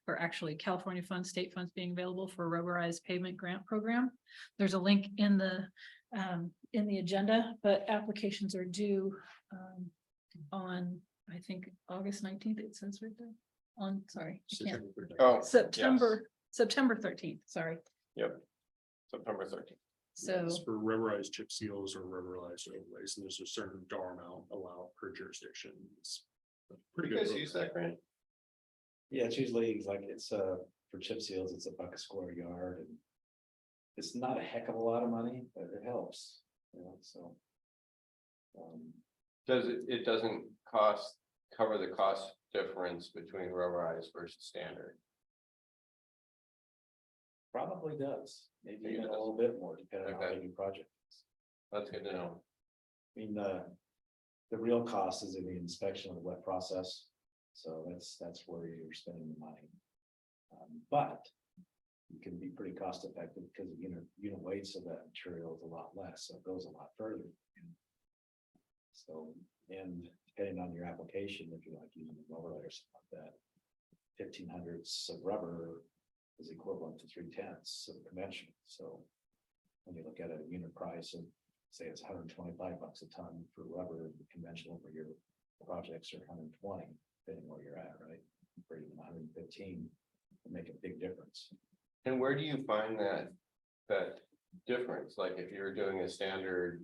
or actually California funds, state funds being available for rubberized pavement grant program. There's a link in the agenda, but applications are due on, I think, August 19th. It says right there. On, sorry, I can't. Oh, September 13th. Sorry. Yep. September 13th. So It's for rubberized chip seals or rubberized overlays, and there's a certain dollar amount allowed per jurisdiction. It's pretty You good. guys use that grant? Yeah, it's usually like it's for chip seals, it's $1 a square yard, and it's not a heck of a lot of money, but it helps, you know, so. Does it doesn't cover the cost difference between rubberized versus standard? Probably does, maybe Maybe even it a does. little bit more, depending on how Okay. big your project is. That's good to know. I mean, the real cost is in the inspection of the wet process, so that's where you're spending the money. But you can be pretty cost effective because unit weights of that material is a lot less, so it goes a lot further. So, and depending on your application, if you like using a overlay or something like that, 1,500s of rubber is equivalent to 3/10 of conventional. So when you look at a unit price of, say it's $125 a ton for rubber, the conventional for your projects are 120, depending where you're at, right? Or even 115, will make a big difference. And where do you find that difference? Like if you're doing a standard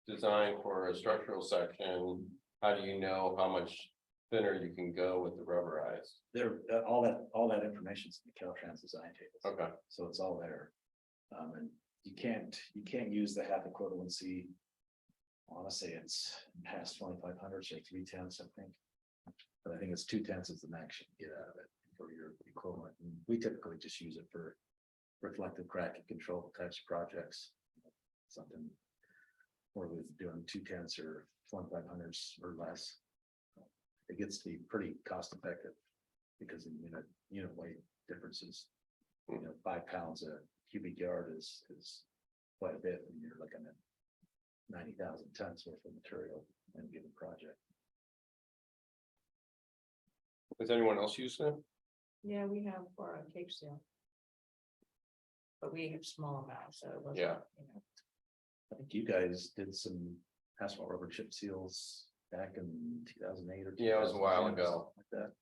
design for a structural section, how do you know how much thinner you can go with the rubberized? There, all that information's in the Caltrans design tables. Okay. So it's all there. And you can't use the half equivalency. I want to say it's past 2,500 or 3/10, I think. But I think it's 2/10 is the max you can get out of it for your equivalent. And we typically just use it for reflective crack and control types of projects. Something where we're doing 2/10 or 2,500s or less. It gets to be pretty cost effective because in unit weight differences, 5 pounds a cubic yard is quite a bit when you're looking at 90,000 tons worth of material in a given project. Does anyone else use that? Yeah, we have for a cake sale. But we have small amounts, so it wasn't, Yeah. I think you guys did some asphalt rubber chip seals back in 2008 or. Yeah, it was a while 2010, ago. Like that.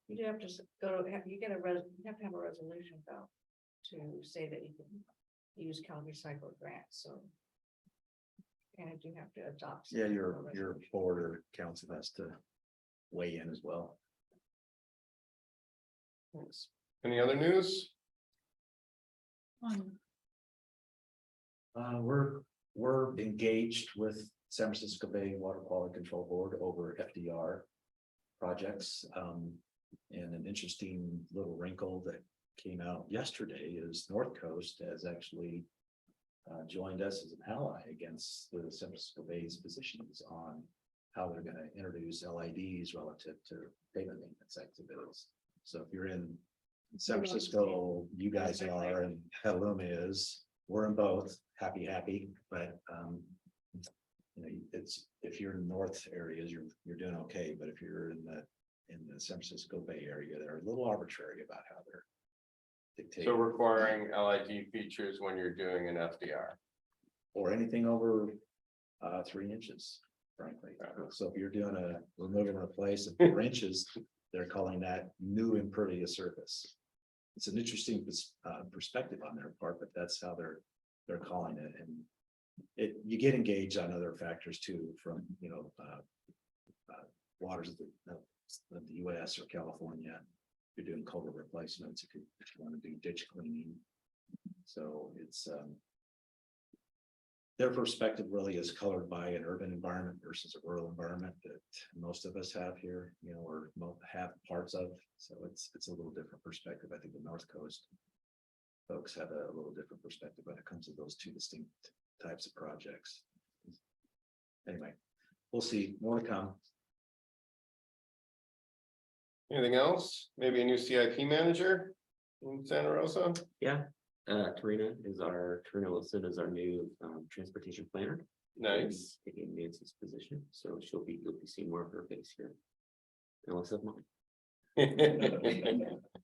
You do have to you have to have a resolution though, to say that you can use Calgary Cycle grants, so. And I do have to adopt. Yeah, some your sort of resolution. board or council has to weigh in as well. Thanks. Any other news? We're engaged with San Francisco Bay Water Quality Control Board over FDR projects. And an interesting little wrinkle that came out yesterday is North Coast has actually joined us as an ally against the San Francisco Bay's positions on how they're going to introduce LIDs relative to pavement maintenance activities. So if you're in San Francisco, you guys are, and Petaluma is, we're in both, happy, but it's, if you're in north areas, you're doing okay, but if you're in the San Francisco Bay Area, they're a little arbitrary about how they're dictating. So requiring LID features when you're doing an FDR. Or anything over 3 inches, frankly. So if you're doing a remove and replace of 4 inches, they're calling that new impervious surface. It's an interesting perspective on their part, but that's how they're calling it. And you get engaged on other factors too, from waters of the US or California. You're doing culvert replacements, if you want to do ditch cleaning. So it's their perspective really is colored by an urban environment versus a rural environment that most of us have here, or have parts of. So it's a little different perspective. I think the North Coast folks have a little different perspective when it comes to those two distinct types of projects. Anyway, we'll see, more to come. Anything else? Maybe a new CIP manager in Santa Rosa? Yeah, Karina Wilson is our new transportation planner. Nice. Taking Nancy's position, so you'll be seeing more of her face here. And less of mine.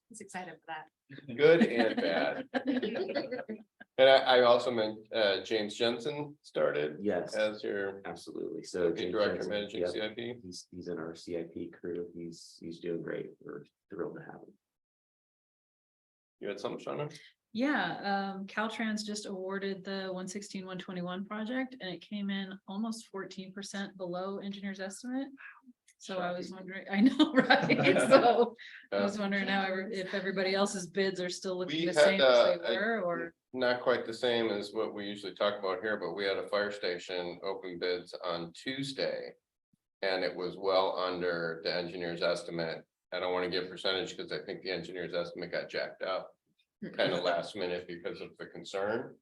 He's excited for that. Good and bad. And I also meant James Jensen started. Yes. As your Absolutely. So James director Jensen, managing yep, CIP. He's in our CIP crew. He's doing great. We're thrilled to have him. You had something, Shauna? Yeah, Caltrans just awarded the 116-121 project and it came in almost 14% below engineer's estimate. So I was wondering, I know, right? So I was wondering now if everybody else's bids are still looking We the had, same as they were, or. Not quite the same as what we usually talk about here, but we had a fire station open bids on Tuesday. And it was well under the engineer's estimate. I don't want to give percentage because I think the engineer's estimate got jacked up kind of last minute because of the concern.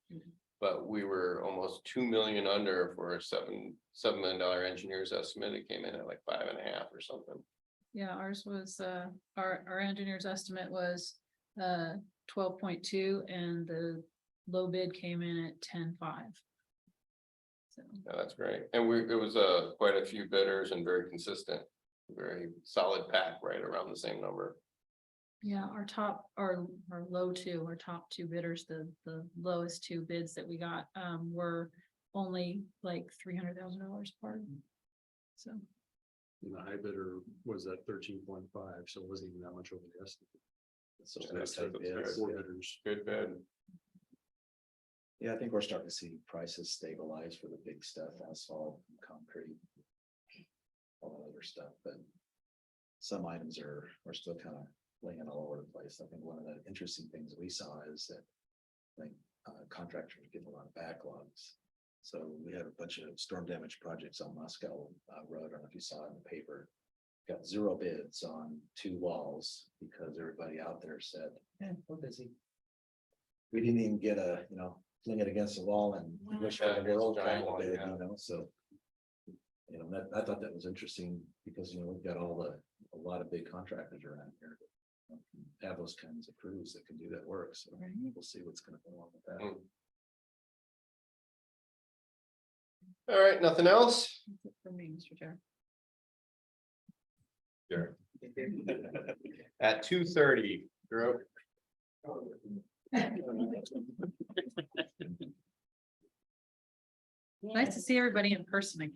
But we were almost 2 million under for a $7 million engineer's estimate. It came in at like 5.5 or something. Yeah, ours was, our engineer's estimate was, 12.2 and the low bid came in at 10.5. So, Yeah, that's great. And it was quite a few bidders and very consistent, very solid pack, right around the same number. yeah, our top, our low two, our top two bidders, the lowest two bids that we got, were only like $300,000 apart. So, And the high bidder was at 13.5, so it wasn't even that much over the estimate. So Yeah, that's that's type bids. Four bidders. Good bid. Yeah, I think we're starting to see prices stabilize for the big stuff, asphalt, concrete. All that other stuff, but some items are still kind of laying all over the place. I think one of the interesting things we saw is that like contractors are getting a lot of backlogs. So we have a bunch of storm damage projects on Moscow Road. I don't know if you saw it in the paper. Got 0 bids on 2 walls because everybody out there said, "Yeah, we're busy." We didn't even get a, fling it against the wall and wish for the world kind of bid, so. I thought that was interesting because, we've got a lot of big contractors around here. That have those kinds of crews that can do that work, so we'll see what's gonna go on with that. Mm. All right, nothing else? that's it for me, Mr. Chair. Sure. At 2:30, you're up. Nice to see everybody in person again.